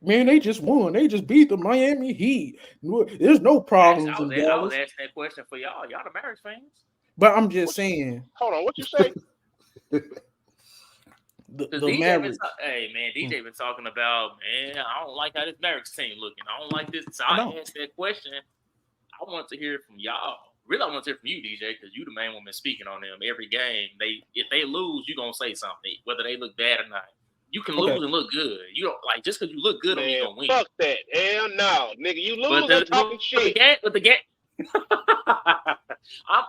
Man, they just won. They just beat the Miami Heat. There's no Actually, problems in I was Dallas. asking that question for y'all. Y'all the Mavericks fans? But I'm just What you, saying, hold on, what you say? Because the DJ been Mavericks. hey man, Hmm, DJ been talking about, man, I don't like how this Mavericks team looking. I don't like this. So I I know. asked that question. I want to hear from y'all. Really, I want to hear from you, DJ, because you the main one been speaking on them every game. They if they lose, you gonna say something, whether they look bad or not. You can Okay. lose and look good. You don't like just because you look good, don't mean Man, you're gonna win. fuck that. Hell no. Nigga, you But lose, I'm the talking but the shit. game, but the game. I'm,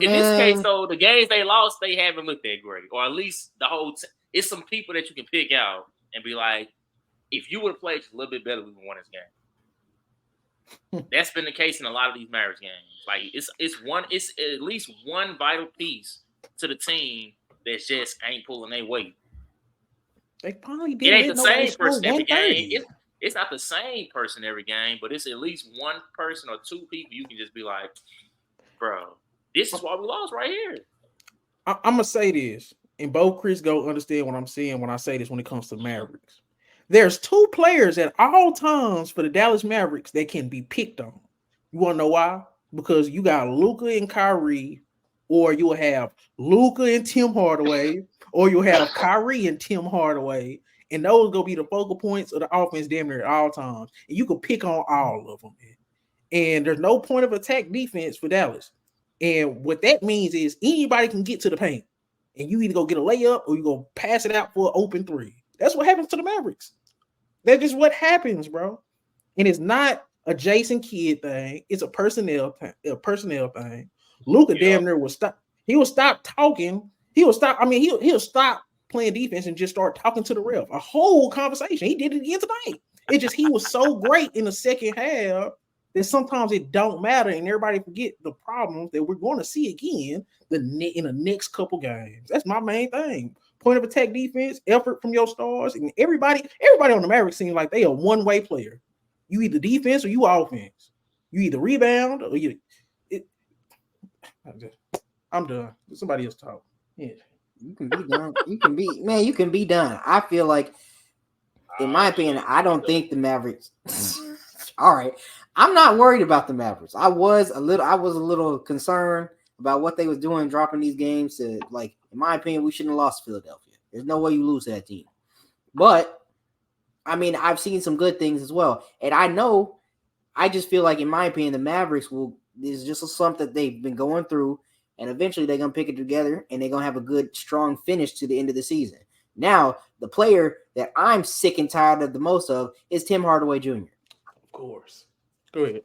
in this case, Man, though, the games they lost, they haven't looked that great, or at least the whole. It's some people that you can pick out and be like, if you would have played just a little bit better, we would have won this game. That's been the case in a lot of these marriage games. Like it's at least one vital piece to the team that just ain't pulling their weight. They probably It didn't ain't let the nobody same score person every game. 130. It's not the same person every game, but it's at least one person or two people you can just be like, bro, this is why we lost right here. I'm gonna say this, and both Chris go understand what I'm saying when I say this when it comes to Mavericks. There's two players at all times for the Dallas Mavericks that can be picked on. You want to know why? Because you got Luca and Kyrie, or you'll have Luca and Tim Hardaway, or you'll have Kyrie and Tim Hardaway, and those gonna be the focal points of the offense damn near at all times. And you can pick on all of them. And there's no point of attack defense for Dallas. And what that means is anybody can get to the paint, and you either go get a layup or you go pass it out for an open three. That's what happens to the Mavericks. That's just what happens, bro. And it's not a Jason Kidd thing. It's a personnel thing. Luca Yep. damn near will stop. He will stop talking. He will stop. I mean, he'll stop playing defense and just start talking to the ref. A whole conversation. He did it again tonight. It just he was so great in the second half that sometimes it don't matter, and everybody forget the problems that we're going to see again in the next couple games. That's my main thing. Point of attack defense, effort from your stars, and everybody on the Mavericks seems like they are one way player. You either defense or you offense. You either rebound or you. It, I'm done. Somebody else talk. Yeah. you can be done. You can be man. You can be done. I feel like, in my Oh opinion, shit, I here we don't go. think the Mavericks. All right, I'm not worried about the Mavericks. I was a little concerned about what they was doing, dropping these games. To like, in my opinion, we shouldn't have lost Philadelphia. There's no way you lose to that team. But I mean, I've seen some good things as well, and I know. I just feel like, in my opinion, the Mavericks will is just a slump that they've been going through, and eventually they're gonna pick it together, and they're gonna have a good, strong finish to the end of the season. Now, the player that I'm sick and tired of the most of is Tim Hardaway Jr. Of course. Go ahead.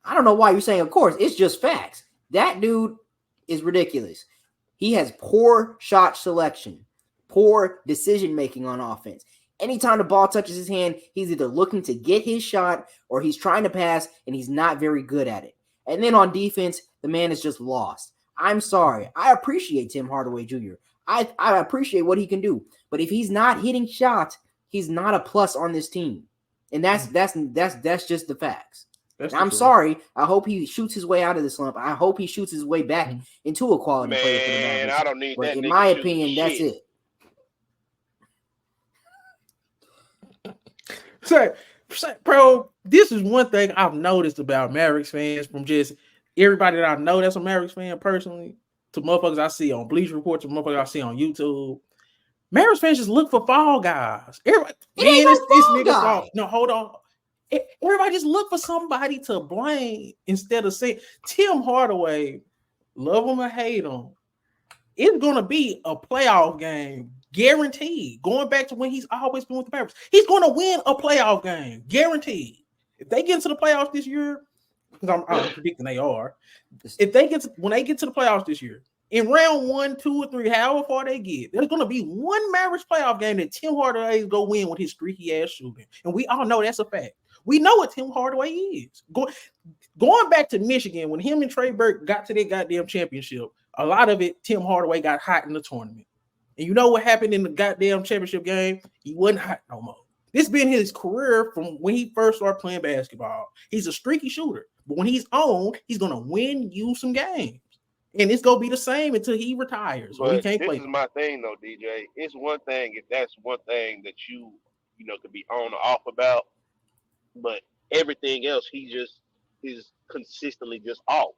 I don't know why you're saying, of course. It's just facts. That dude is ridiculous. He has poor shot selection, poor decision making on offense. Anytime the ball touches his hand, he's either looking to get his shot or he's trying to pass, and he's not very good at it. And then on defense, the man is just lost. I'm sorry. I appreciate Tim Hardaway Jr. I appreciate what he can do. But if he's not hitting shots, he's not a plus on this team. And that's just the facts. That's And the I'm truth. sorry. I hope he shoots his way out of the slump. I hope he shoots his way back Mhm. into a quality player for the Man, Mavericks. I don't need But that in nigga my shooting opinion, that's shit. it. So, bro, this is one thing I've noticed about Mavericks fans from just everybody that I know that's a Mavericks fan personally to motherfuckers I see on Bleach Report to motherfuckers I see on YouTube. Mavericks fans just look for fall guys. Everybody, It ain't man, no it's this fall nigga fault. guy. No, hold on. Everybody just look for somebody to blame instead of saying Tim Hardaway, love him or hate him. It's gonna be a playoff game, guaranteed. Going back to when he's always been with the Mavericks, he's gonna win a playoff game, guaranteed. If they get into the playoffs this year, because I'm predicting they are. If they get to, when they get to the playoffs this year, in round 1, 2, or 3, however far they get, there's gonna be one Mavericks playoff game that Tim Hardaway is gonna win with his streaky ass shooting, and we all know that's a fact. We know what Tim Hardaway is. Going back to Michigan, when him and Trey Burke got to their goddamn championship, a lot of it, Tim Hardaway got hot in the tournament. And you know what happened in the goddamn championship game? He wasn't hot no more. This been his career from when he first started playing basketball. He's a streaky shooter, but when he's on, he's gonna win you some games. And it's gonna be the same until he retires or he But can't this play is no my thing though, DJ. It's one thing if that's one thing that you could be on or off about. But everything else, he just is consistently just off.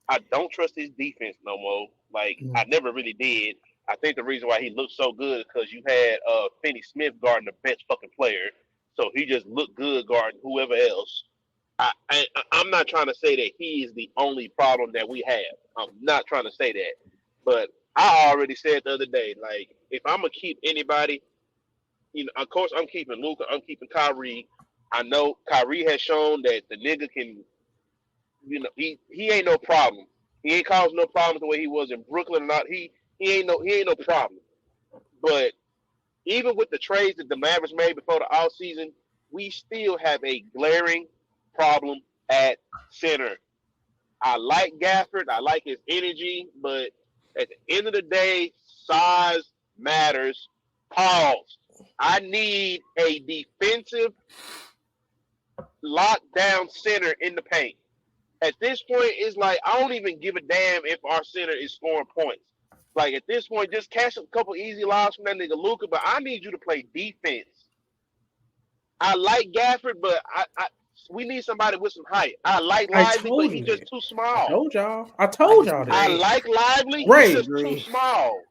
I don't trust his defense no more. Like I never really did. I think the reason why he looked so good is because you had Finney Smith guarding the bench fucking player, so he just looked good guarding whoever else. I'm not trying to say that he is the only problem that we have. I'm not trying to say that, but I already said the other day, like if I'm gonna keep anybody, of course I'm keeping Luka, I'm keeping Kyrie. I know Kyrie has shown that the nigga can, he ain't no problem. He ain't caused no problems the way he was in Brooklyn or not. He ain't no problem. But even with the trades that the Mavericks made before the offseason, we still have a glaring problem at center. I like Gafford. I like his energy, but at the end of the day, size matters. Pause. I need a defensive lockdown center in the paint. At this point, it's like I don't even give a damn if our center is scoring points. Like at this point, just catch a couple easy lobs from that nigga Luka, but I need you to play defense. I like Gafford, but we need somebody with some height. I like Lively, but he's just too small. I told y'all that. I like Lively, Ray, he's just too small.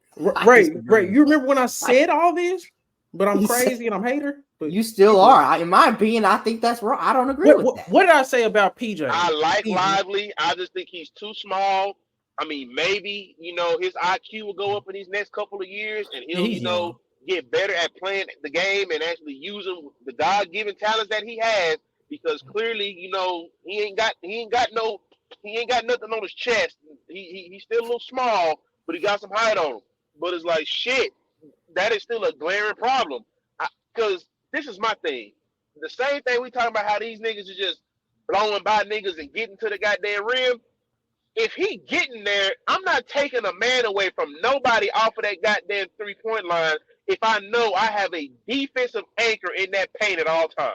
Ray, you remember when I said all this? But I'm crazy and I'm a hater. But you still are. In my opinion, I think that's wrong. I don't agree with that. What did I say about PJ? I like Lively. I just think he's too small. I mean, maybe, his IQ will go up in these next couple of years and he'll, get better at playing the game and actually using the God-given talents that he has, because clearly, he ain't got nothing on his chest. He's still a little small, but he got some height on him. But it's like, shit, that is still a glaring problem. Because this is my thing. The same thing we talking about how these niggas is just blowing by niggas and getting to the goddamn rim. If he getting there, I'm not taking a man away from nobody off of that goddamn 3-point line if I know I have a defensive anchor in that paint at all times.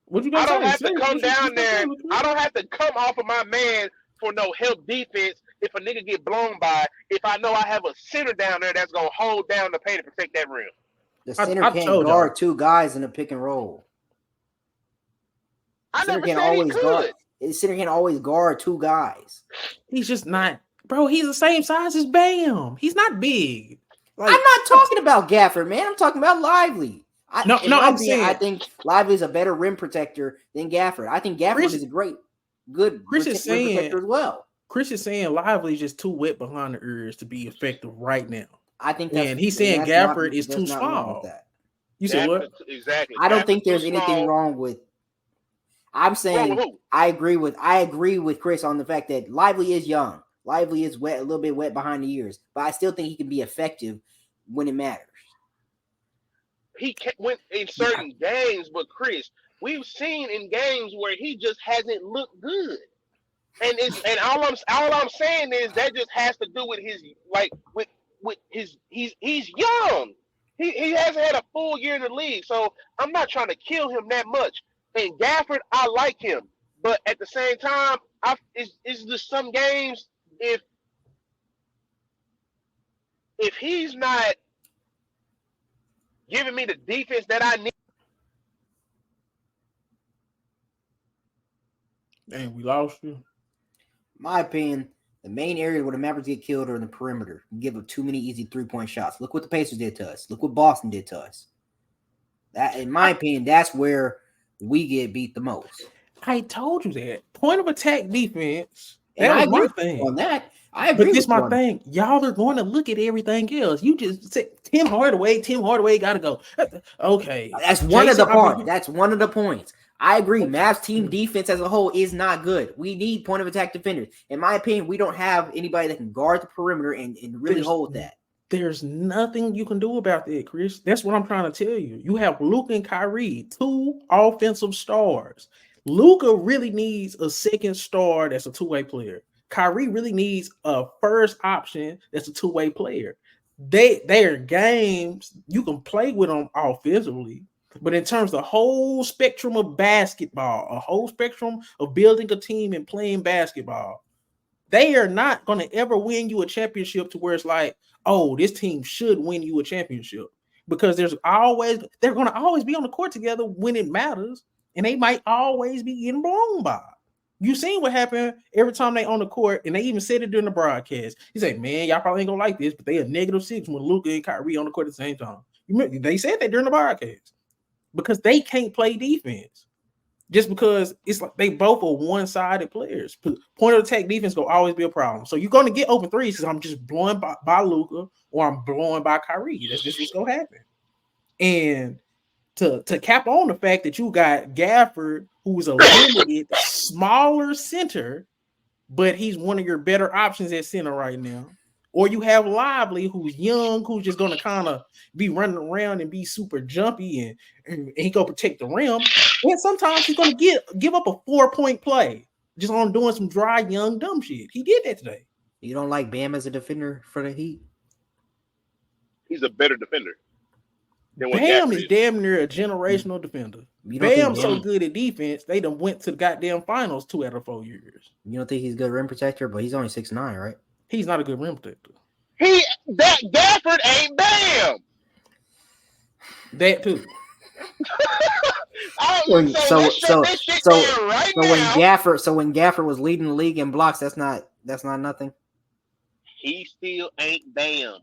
What you I don't have to come down there. I don't have to come off of my man for no help defense if a nigga get blown by, if I know I have a center down there that's going to hold down the paint and protect that rim. The center can't guard two guys in a pick and roll. I never said he could. The center can't always guard two guys. He's just not, bro. He's the same size as Bam. He's not big. Like, I'm not talking about Gafford, man. I'm talking about Lively. I'm saying I think Lively is a better rim protector than Gafford. I think Gafford is a good rim protector as well. Chris is saying Lively is just too wet behind the ears to be effective right now. I think he's saying Gafford is too small. You said what? Exactly. I don't think there's anything wrong with. I'm saying I agree with Chris on the fact that Lively is young. Lively is wet, a little bit wet behind the ears, but I still think he can be effective when it matters. He went in certain games, but Chris, we've seen in games where he just hasn't looked good. And all I'm saying is that just has to do with he's young. He hasn't had a full year in the league, so I'm not trying to kill him that much. And Gafford, I like him, but at the same time, it's just some games if he's not giving me the defense that I need. Dang, we lost you. My opinion, the main area where the Mavericks get killed are in the perimeter. You give up too many easy 3-point shots. Look what the Pacers did to us. Look what Boston did to us. That, in my opinion, that's where we get beat the most. I told you that. Point of attack defense. And I agree my thing. On that. I agree. But this my thing. Y'all are going to look at everything else. You just said Tim Hardaway got to go. Okay. That's one of the parts. That's one of the points. I agree. Mavs team defense as a whole is not good. We need point of attack defenders. In my opinion, we don't have anybody that can guard the perimeter and really hold that. There's nothing you can do about that, Chris. That's what I'm trying to tell you. You have Luka and Kyrie, two offensive stars. Luka really needs a second star that's a two-way player. Kyrie really needs a first option that's a two-way player. They are games you can play with them offensively, but in terms of the whole spectrum of basketball, a whole spectrum of building a team and playing basketball, they are not going to ever win you a championship to where it's like, oh, this team should win you a championship, because they're going to always be on the court together when it matters, and they might always be getting blown by. You seen what happened every time they on the court, and they even said it during the broadcast. He said, man, y'all probably ain't gonna like this, but they are -6 when Luka and Kyrie on the court at the same time. They said that during the broadcast because they can't play defense. Just because it's like they both are one-sided players. Point of attack defense will always be a problem. So you're going to get open threes because I'm just blowing by Luka or I'm blowing by Kyrie. That's just what's going to happen. And to cap on the fact that you got Gafford, who's a limited, smaller center, but he's one of your better options at center right now. Or you have Lively, who's young, who's just going to kind of be running around and be super jumpy, and he go protect the rim. And sometimes he's going to give up a 4-point play just on doing some dry, young, dumb shit. He did that today. You don't like Bam as a defender for the Heat? He's a better defender. Bam is damn near a generational defender. Bam's so good at defense, they done went to the goddamn finals 2 out of 4 years. You don't think he's a good rim protector? But he's only 6'9", right? He's not a good rim protector. That Gafford ain't Bam. That too. When Gafford was leading the league in blocks, that's not nothing. He still ain't Bam.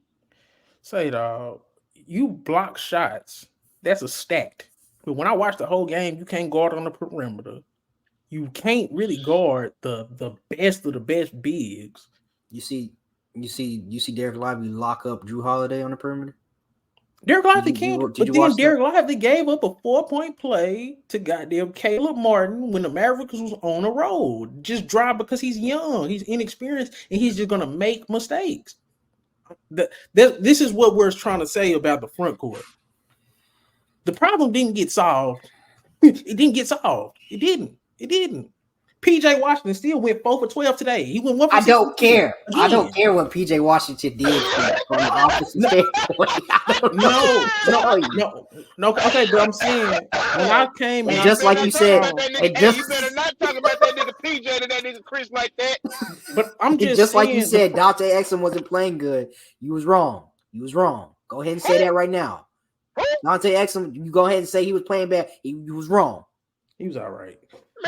Say, dog, you block shots. That's a stat. But when I watch the whole game, you can't guard on the perimeter. You can't really guard the best of the best bigs. You see Derek Lively lock up Drew Holiday on the perimeter? Derek Lively can't, but then Derek Lively gave up a 4-point play to goddamn Caleb Martin when the Mavericks was on a roll. Just drive because he's young, he's inexperienced, and he's just gonna make mistakes. This is what we're trying to say about the front court. The problem didn't get solved. It didn't get solved. It didn't. PJ Washington still went 4 for 12 today. He went 1 for 6. I don't care. I don't care what PJ Washington did from the offensive standpoint. No. Okay, but I'm saying when I came and just like you said, you better not talk about that nigga PJ to that nigga Chris like that. But I'm just like you said, Dante Exum wasn't playing good. You was wrong. Go ahead and say that right now. Dante Exum, you go ahead and say he was playing bad. He was wrong. He was all right.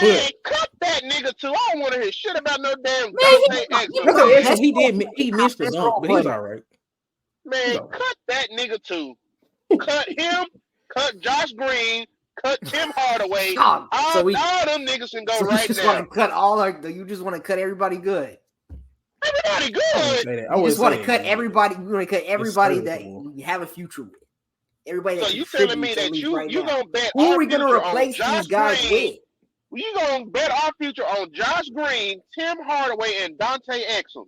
Man, cut that nigga too. I don't want to hear shit about no damn Dante Exum. He missed the dunk, but he was all right. Man, cut that nigga too. Cut him, cut Josh Green, cut Tim Hardaway. All them niggas can go right now. You just want to cut everybody good. Everybody good. You just want to cut everybody. You want to cut everybody that you have a future with. Everybody. So you telling me that you gonna bet? Who are we gonna replace these guys with? You gonna bet our future on Josh Green, Tim Hardaway, and Dante Exum?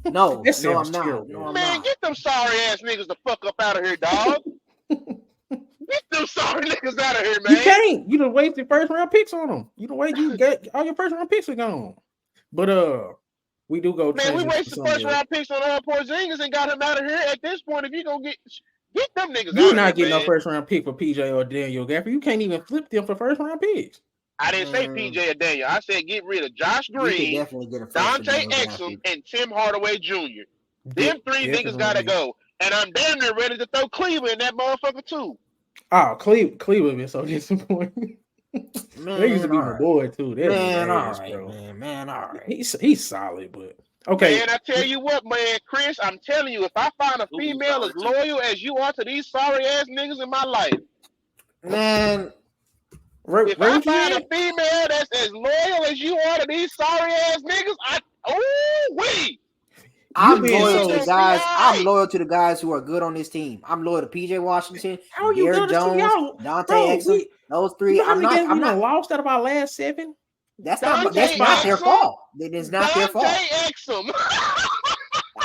No, I'm not. Man, get them sorry ass niggas the fuck up out of here, dog. Get them sorry niggas out of here, man. You can't. You done wasted first round picks on them. You got all your first round picks are gone. But we do go. Man, we wasted first round picks on Porzingis and got him out of here. At this point, if you gonna get them niggas, you're not getting no first round pick for PJ or Daniel Gafford. You can't even flip them for first round picks. I didn't say PJ or Daniel. I said get rid of Josh Green, Dante Exum, and Tim Hardaway Jr. Them three niggas gotta go. And I'm damn near ready to throw Cleveland in that motherfucker too. Oh, Cleveland been so disappointing. They used to be my boy too. Man, all right. He's solid, but okay. Man, I tell you what, man, Chris, I'm telling you, if I find a female as loyal as you are to these sorry ass niggas in my life, man. If I find a female that's as loyal as you are to these sorry ass niggas, I'm loyal to the guys. I'm loyal to the guys who are good on this team. I'm loyal to PJ Washington, Garrett Jones, Dante Exum. Those three. I'm not lost out of our last 7. That's not their fault. It is not their fault. Exum.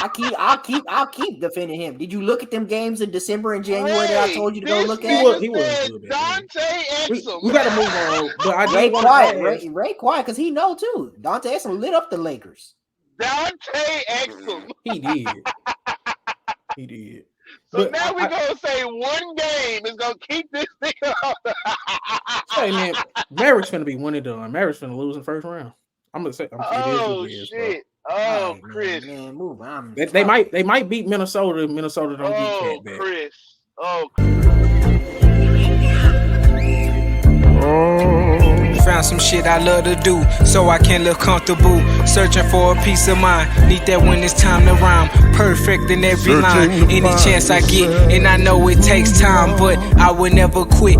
I'll keep defending him. Did you look at them games in December and January that I told you to go look at? He was good, Dante Exum. We gotta move on. But I Ray quiet because he know too. Dante Exum lit up the Lakers. Dante Exum. He did. So but now we're gonna say one game is gonna keep this nigga off. Hey man, Mavericks finna be 1 and done. Mavericks finna lose in the first round. I'm gonna say it is Oh what it is, bro. shit! Oh, All right, Chris. man, move on. They might beat Minnesota if Minnesota don't get Cat back. Chris. Oh, Found some shit I love to do, so I can look comfortable. Searching for a peace of mind, need that when it's time to rhyme. Perfect in every line, any chance I get, and I know it takes time, but I will never quit.